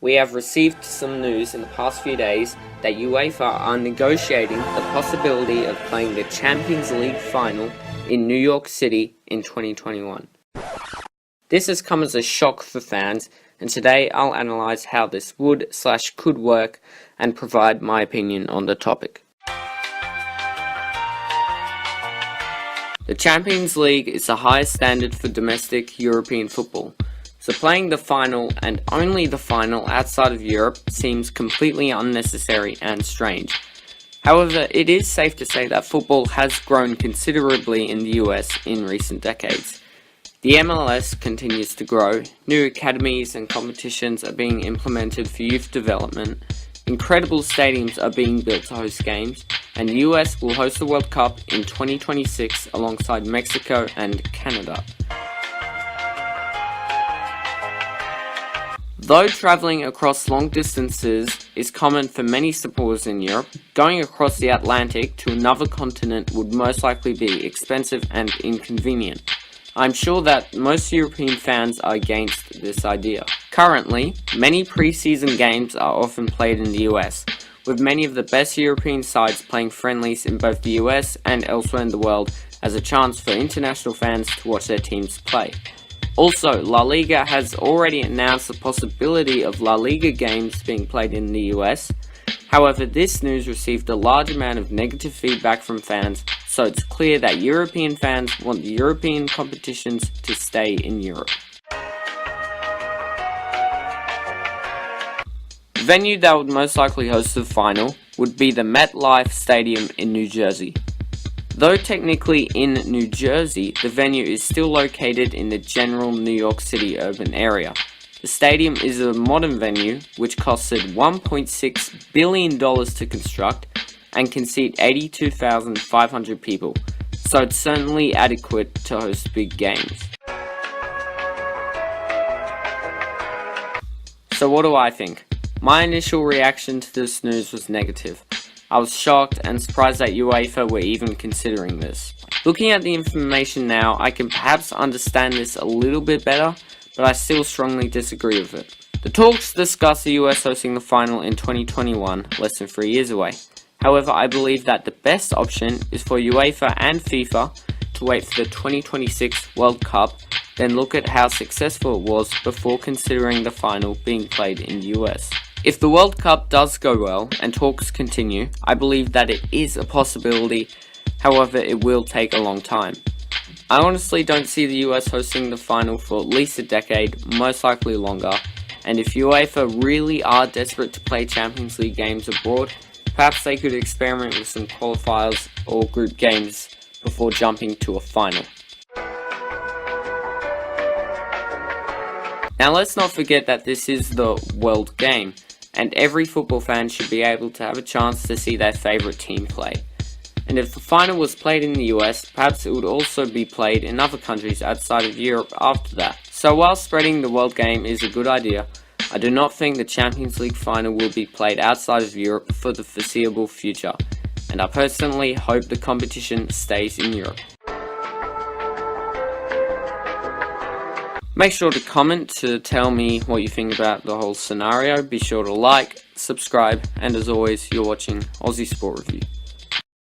We have received some news in the past few days that UEFA are negotiating the possibility of playing the Champions League final in New York City in 2021. This has come as a shock for fans, and today I'll analyse how this would/could work and provide my opinion on the topic. The Champions League is the highest standard for domestic European football, so playing the final and only the final outside of Europe seems completely unnecessary and strange. However, it is safe to say that football has grown considerably in the US in recent decades. The MLS continues to grow, new academies and competitions are being implemented for youth development, incredible stadiums are being built to host games, and the US will host the World Cup in 2026 alongside Mexico and Canada. Though travelling across long distances is common for many supporters in Europe, going across the Atlantic to another continent would most likely be expensive and inconvenient. I'm sure that most European fans are against this idea. Currently, many pre-season games are often played in the US, with many of the best European sides playing friendlies in both the US and elsewhere in the world as a chance for international fans to watch their teams play. Also, La Liga has already announced the possibility of La Liga games being played in the US. However, this news received a large amount of negative feedback from fans, so it's clear that European fans want the European competitions to stay in Europe. The venue that would most likely host the final would be the MetLife Stadium in New Jersey. Though technically in New Jersey, the venue is still located in the general New York City urban area. The stadium is a modern venue which costed $1.6 billion to construct and can seat 82,500 people, so it's certainly adequate to host big games. So what do I think? My initial reaction to this news was negative. I was shocked and surprised that UEFA were even considering this. Looking at the information now, I can perhaps understand this a little bit better, but I still strongly disagree with it. The talks discuss the US hosting the final in 2021, less than 3 years away. However, I believe that the best option is for UEFA and FIFA to wait for the 2026 World Cup, then look at how successful it was before considering the final being played in the US. If the World Cup does go well and talks continue, I believe that it is a possibility, however it will take a long time. I honestly don't see the US hosting the final for at least a decade, most likely longer, and if UEFA really are desperate to play Champions League games abroad, perhaps they could experiment with some qualifiers or group games before jumping to a final. Now let's not forget that this is the world game, and every football fan should be able to have a chance to see their favourite team play. And if the final was played in the US, perhaps it would also be played in other countries outside of Europe after that. So while spreading the world game is a good idea, I do not think the Champions League final will be played outside of Europe for the foreseeable future, and I personally hope the competition stays in Europe. Make sure to comment to tell me what you think about the whole scenario. Be sure to like, subscribe, and as always, you're watching Aussie Sport Review.